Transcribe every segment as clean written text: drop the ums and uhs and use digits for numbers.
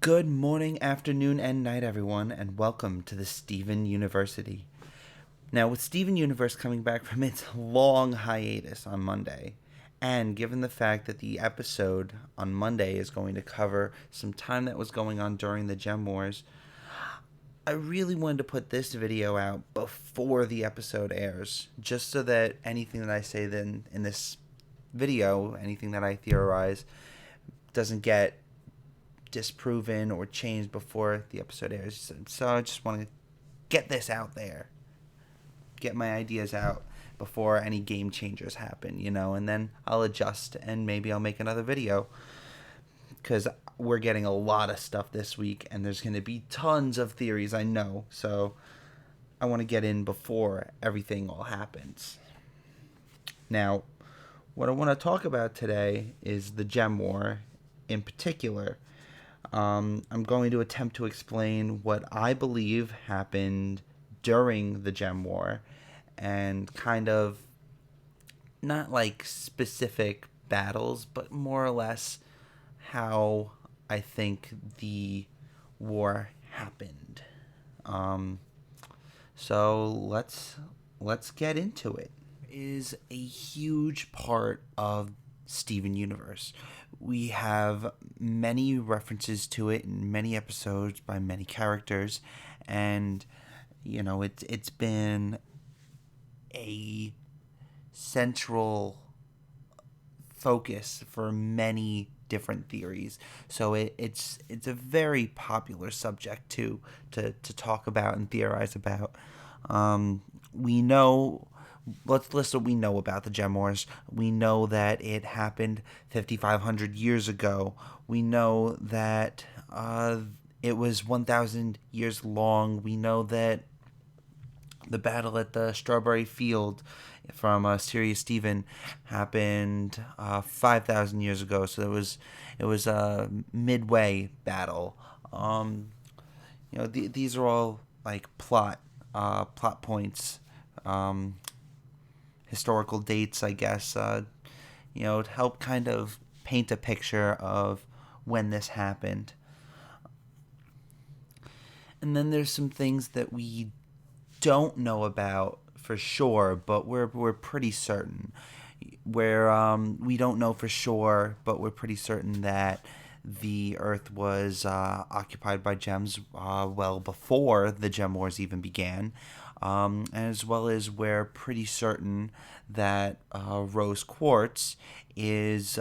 Good morning, afternoon, and night, everyone, and welcome to the Steven University. Now, with Steven Universe coming back from its long hiatus on Monday, and given the fact that the episode on Monday is going to cover some time that was going on during the Gem Wars, I really wanted to put this video out before the episode airs, just so that anything that I say then in this video, anything that I theorize, doesn't get disproven or changed before the episode airs. So I just want to get this out there, get my ideas out before any game changers happen, and then I'll adjust and maybe I'll make another video because we're getting a lot of stuff this week and there's going to be tons of theories, I know. So I want to get in before everything all happens. Now, what I want to talk about today is the Gem War in particular. I'm going to attempt to explain what I believe happened during the Gem War and kind of not like specific battles, but more or less how I think the war happened. Um, so let's get into it. Is a huge part of Steven Universe. We have many references to it in many episodes by many characters, and it's been a central focus for many different theories. So it's a very popular subject to talk about and theorize about. We know Let's list what we know about the Gem Wars. We know that it happened 5,500 years ago. We know that it was 1,000 years long. We know that the battle at the Strawberry Field from Sirius Steven happened 5,000 years ago. So it was a midway battle. These are all like plot points. Historical dates, I guess, to help kind of paint a picture of when this happened. And then there's some things that we don't know about for sure, but we're pretty certain. Where we don't know for sure, but we're pretty certain that the Earth was occupied by gems well before the Gem Wars even began. As well as we're pretty certain that rose quartz is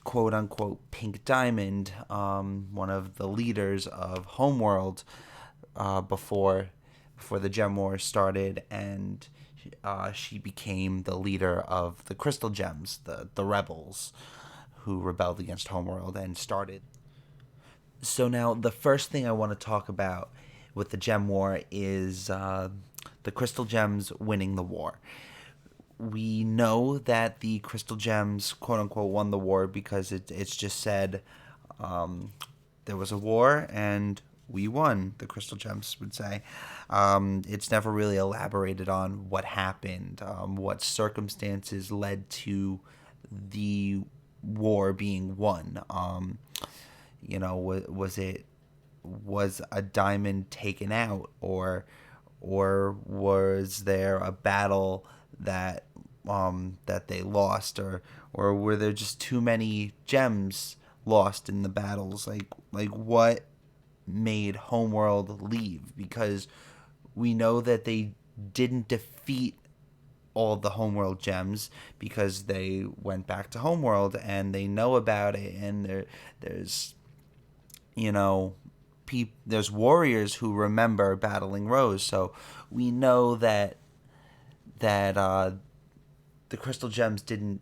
quote unquote pink diamond, one of the leaders of Homeworld before the Gem Wars started, and she became the leader of the Crystal Gems, the rebels who rebelled against Homeworld and started. So now the first thing I want to talk about with the Gem War is the Crystal Gems winning the war. We know that the Crystal Gems, quote unquote, won the war because it's just said there was a war and we won, the Crystal Gems would say. It's never really elaborated on what happened, what circumstances led to the war being won. Was a diamond taken out, or was there a battle that they lost, or were there just too many gems lost in the battles? Like what made Homeworld leave? Because we know that they didn't defeat all the Homeworld gems because they went back to Homeworld and they know about it, and there's there's warriors who remember battling Rose, so we know that the Crystal Gems didn't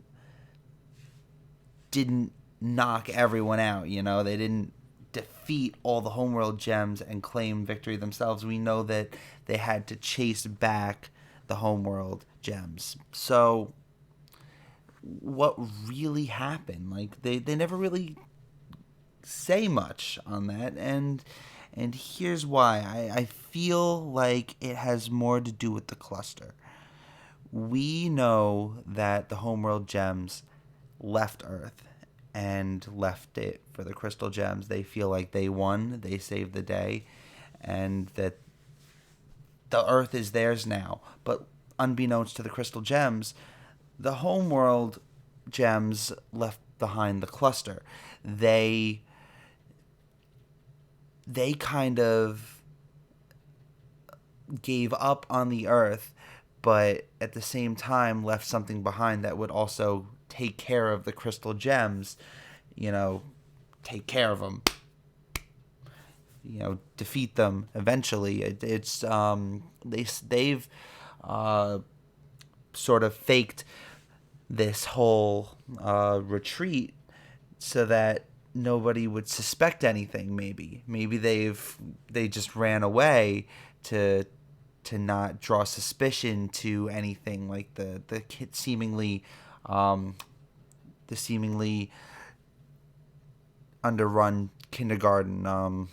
knock everyone out. They didn't defeat all the Homeworld gems and claim victory themselves. We know that they had to chase back the Homeworld gems. So what really happened? Like they never really say much on that, and here's why. I feel like it has more to do with the cluster. We know that the Homeworld gems left Earth, and left it for the crystal gems. They feel like they won, they saved the day, and that the Earth is theirs now. But unbeknownst to the crystal gems, the homeworld gems left behind the cluster. They kind of gave up on the Earth, but at the same time left something behind that would also take care of the crystal gems, take care of them, defeat them eventually. They've sort of faked this whole retreat so that nobody would suspect anything. Maybe they just ran away to not draw suspicion to anything, like the seemingly underrun kindergarten,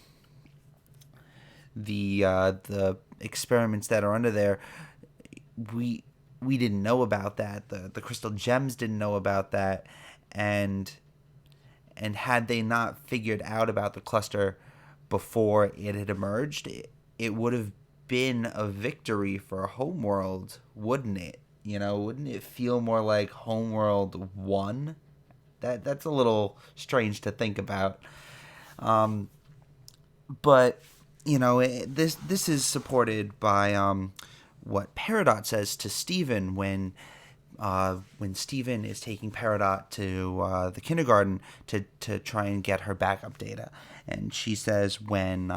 the experiments that are under there. We didn't know about that. The crystal gems didn't know about that, and had they not figured out about the cluster before it had emerged, it would have been a victory for Homeworld, wouldn't it? Wouldn't it feel more like Homeworld won? That's a little strange to think about. But this is supported by what Peridot says to Stephen when Stephen is taking Peridot to the kindergarten to try and get her backup data, and she says when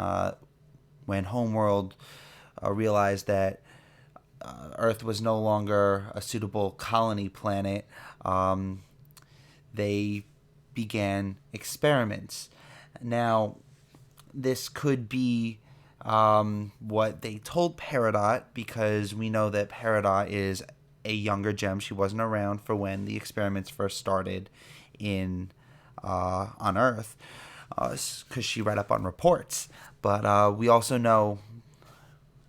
Homeworld realized that Earth was no longer a suitable colony planet, they began experiments. Now, this could be what they told Peridot, because we know that Peridot is a younger gem. She wasn't around for when the experiments first started on Earth, because she read up on reports. But we also know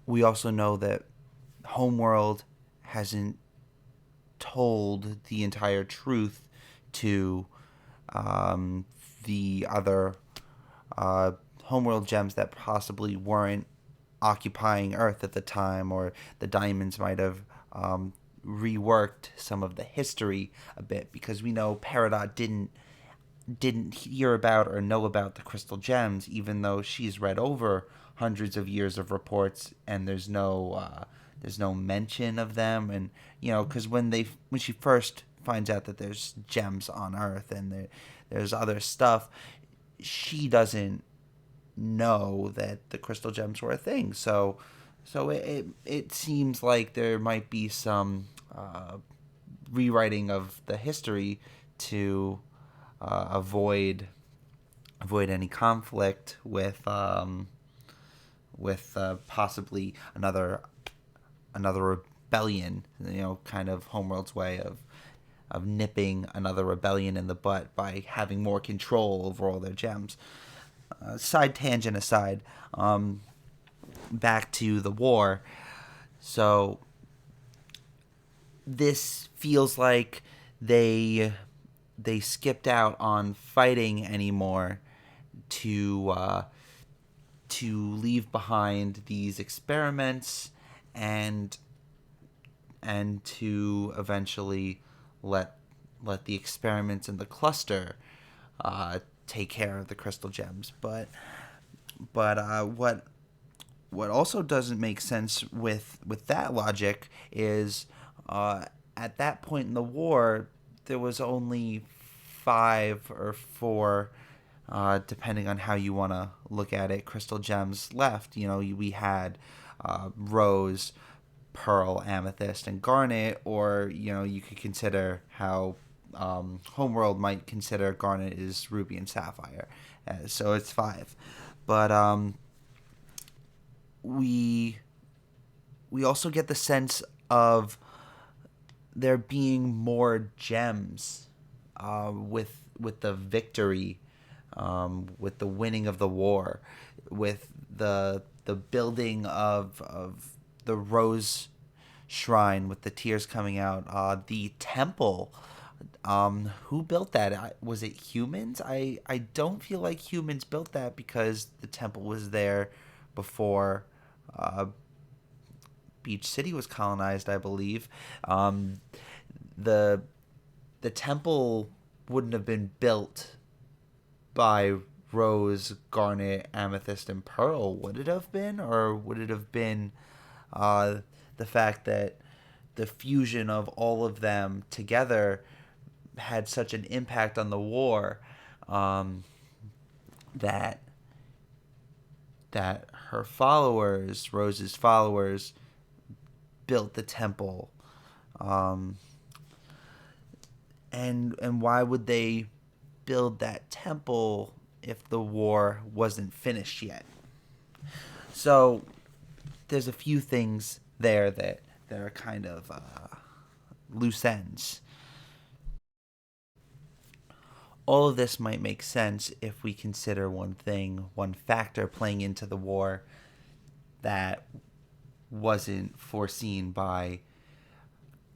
that Homeworld hasn't told the entire truth to the other Homeworld gems that possibly weren't occupying Earth at the time, or the diamonds might have reworked some of the history a bit, because we know Peridot didn't hear about or know about the crystal gems, even though she's read over hundreds of years of reports, and there's no mention of them. And because when she first finds out that there's gems on Earth and there's other stuff, she doesn't know that the crystal gems were a thing. So it seems like there might be some rewriting of the history to avoid any conflict with possibly another rebellion. Kind of Homeworld's way of nipping another rebellion in the butt by having more control over all their gems. Side tangent aside, back to the war. So this feels like they skipped out on fighting anymore to leave behind these experiments and to eventually let the experiments in the cluster take care of the crystal gems. But what also doesn't make sense with that logic is at that point in the war there was only 5 or 4, depending on how you want to look at it, crystal gems left. We had rose, pearl, amethyst, and garnet, or you could consider how Homeworld might consider garnet is ruby and sapphire. So it's 5. But we also get the sense of there being more gems with the victory, with the winning of the war, with the building of the rose shrine with the tears coming out, the temple Who built that? Was it humans? I don't feel like humans built that because the temple was there before uh, Beach City was colonized, I believe. Um, the the temple wouldn't have been built by rose, garnet, amethyst, and pearl, would it have been? Or would it have been uh, the fact that the fusion of all of them together had such an impact on the war um, that her followers, Rose's followers, built the temple. Um, and why would they build that temple if the war wasn't finished yet? So there's a few things there that are kind of loose ends. All of this might make sense if we consider one thing, one factor playing into the war that wasn't foreseen by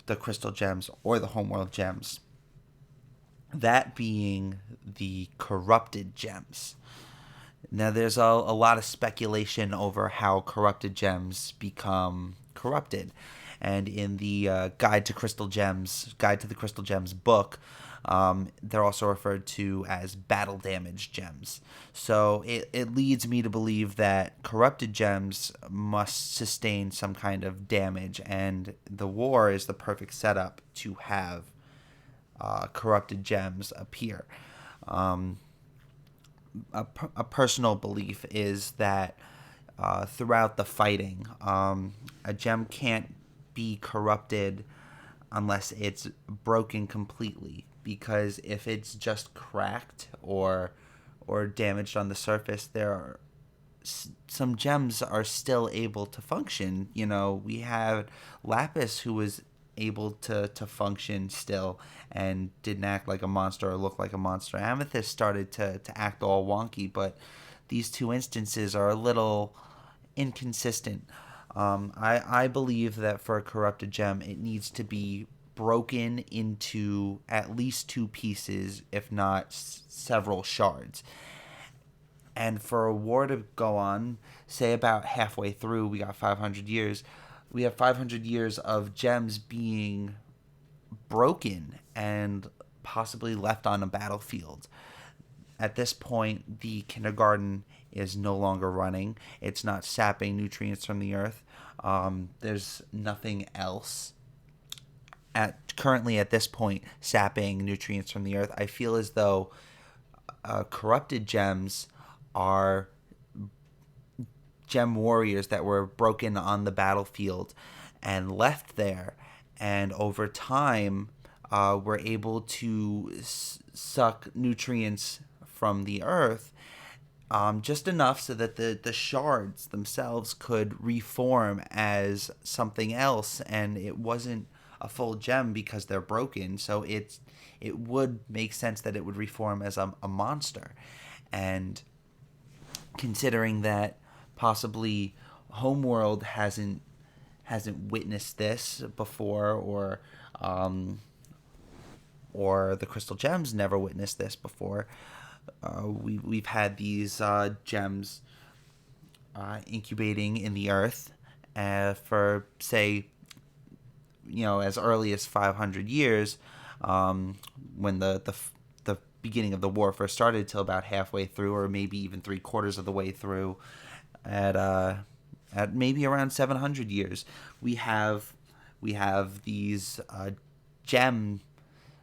the crystal gems or the homeworld gems. That being the corrupted gems. Now, there's a lot of speculation over how corrupted gems become corrupted. And in the Guide to the Crystal Gems book, they're also referred to as battle damage gems. So it leads me to believe that corrupted gems must sustain some kind of damage, and the war is the perfect setup to have corrupted gems appear. Um, a personal belief is that throughout the fighting, a gem can't be corrupted unless it's broken completely. Because if it's just cracked or damaged on the surface, there are some gems are still able to function. You know, we had Lapis who was able to function still and didn't act like a monster or look like a monster. Amethyst started to act all wonky, but these two instances are a little inconsistent. I believe that for a corrupted gem, it needs to be broken into at least two pieces, if not several shards. And for a war to go on, say about halfway through, we got 500 years. We have 500 years of gems being broken and possibly left on a battlefield. At this point, the kindergarten is no longer running. It's not sapping nutrients from the earth. There's nothing else currently at this point sapping nutrients from the earth. I feel as though corrupted gems are gem warriors that were broken on the battlefield and left there, and over time were able to suck nutrients from the earth, just enough so that the shards themselves could reform as something else, and it wasn't a full gem because they're broken. So it would make sense that it would reform as a monster, and considering that possibly Homeworld hasn't witnessed this before, or the Crystal Gems never witnessed this before. We've had these gems incubating in the earth for, say, as early as 500 years, when the beginning of the war first started, till about halfway through, or maybe even three quarters of the way through, at maybe around 700 years, we have these gem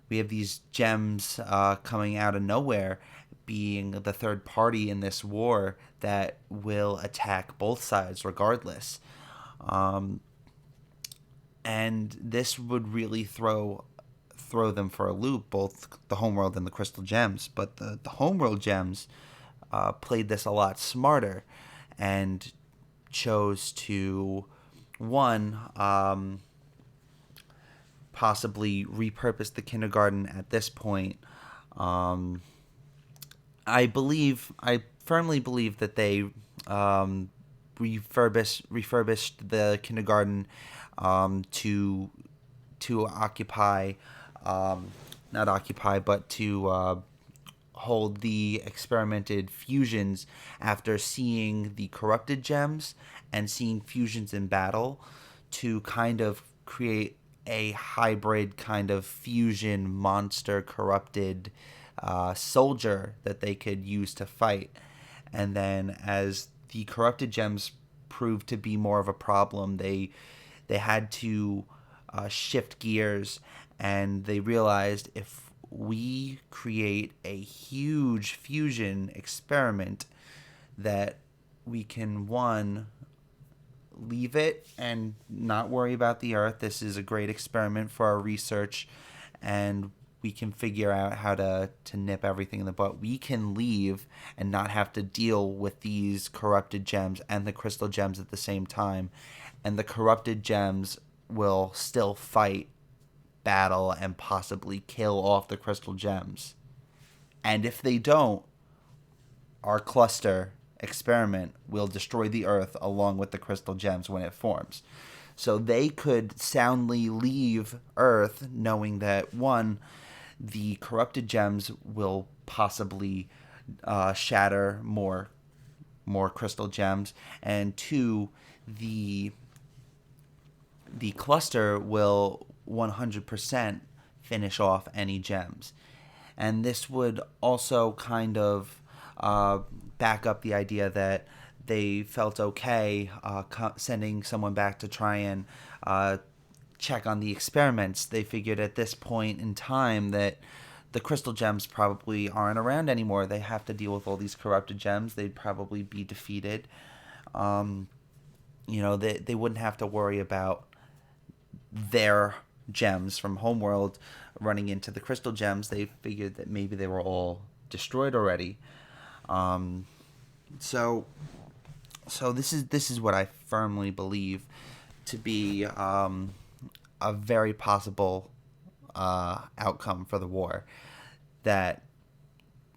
we have these gems coming out of nowhere, being the third party in this war that will attack both sides regardless. And this would really throw them for a loop, both the Homeworld and the Crystal Gems. But the Homeworld Gems played this a lot smarter and chose to, one, possibly repurpose the kindergarten at this point. I firmly believe that they refurbished the kindergarten to occupy not occupy, but to hold the experimented fusions after seeing the corrupted gems and seeing fusions in battle to kind of create a hybrid kind of fusion monster corrupted soldier that they could use to fight. And then as the corrupted gems proved to be more of a problem, they had to shift gears, and they realized if we create a huge fusion experiment that we can, one, leave it and not worry about the Earth. This is a great experiment for our research, and we can figure out how to nip everything in the butt. We can leave and not have to deal with these corrupted gems and the crystal gems at the same time. And the corrupted gems will still fight, battle, and possibly kill off the crystal gems. And if they don't, our cluster experiment will destroy the Earth along with the crystal gems when it forms. So they could soundly leave Earth knowing that, one, the corrupted gems will possibly shatter more crystal gems, and two, the cluster will 100% finish off any gems. And this would also kind of back up the idea that they felt okay sending someone back to try and check on the experiments. They figured at this point in time that the crystal gems probably aren't around anymore. They have to deal with all these corrupted gems. They'd probably be defeated. They wouldn't have to worry about their gems from Homeworld running into the crystal gems. They figured that maybe they were all destroyed already. So this is what I firmly believe to be a very possible outcome for the war. That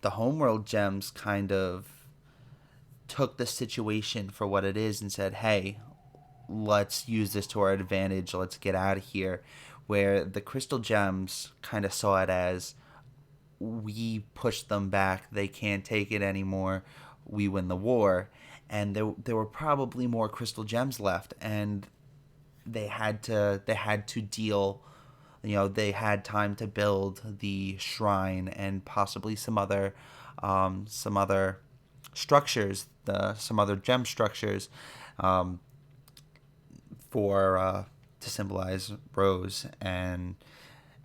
the Homeworld gems kind of took the situation for what it is and said, hey, let's use this to our advantage, let's get out of here. Where the crystal gems kind of saw it as, we push them back, they can't take it anymore, we win the war. And there were probably more crystal gems left, and they had to deal. They had time to build the shrine and possibly some other structures, some other gem structures, for to symbolize Rose and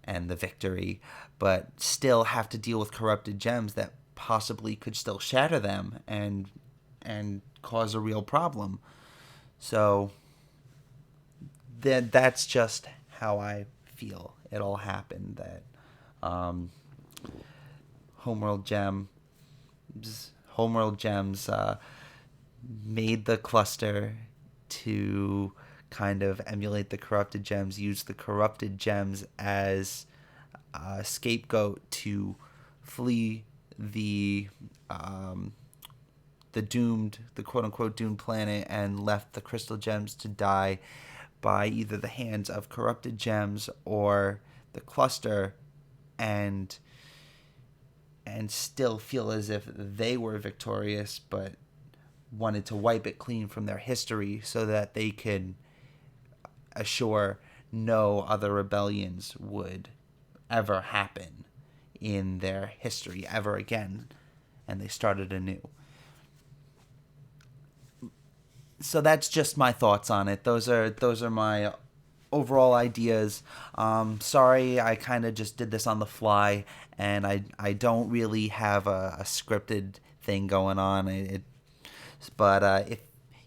the victory, but still have to deal with corrupted gems that possibly could still shatter them and cause a real problem. So that's just how I feel it all happened. That Homeworld gems made the cluster to kind of emulate the corrupted gems, use the corrupted gems as a scapegoat to flee the quote-unquote doomed planet, and left the crystal gems to die by either the hands of corrupted gems or the cluster, and still feel as if they were victorious, but wanted to wipe it clean from their history so that they could assure no other rebellions would ever happen in their history ever again, and they started anew. So that's just my thoughts on it. Those are my overall ideas. Sorry, I kind of just did this on the fly, and I don't really have a scripted thing going on. But if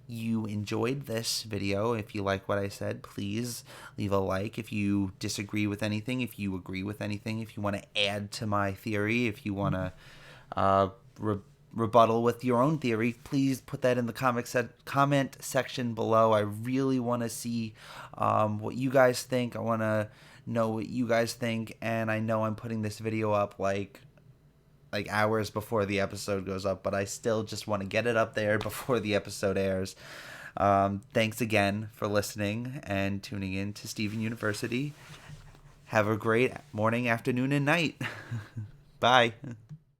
you enjoyed this video, if you like what I said, please leave a like. If you disagree with anything, if you agree with anything, if you want to add to my theory, if you want to rebuttal with your own theory, please put that in the comment section below. I really want to see what you guys think. I want to know what you guys think, and I know I'm putting this video up like hours before the episode goes up, but I still just want to get it up there before the episode airs. Thanks again for listening and tuning in to Steven University. Have a great morning, afternoon, and night. Bye.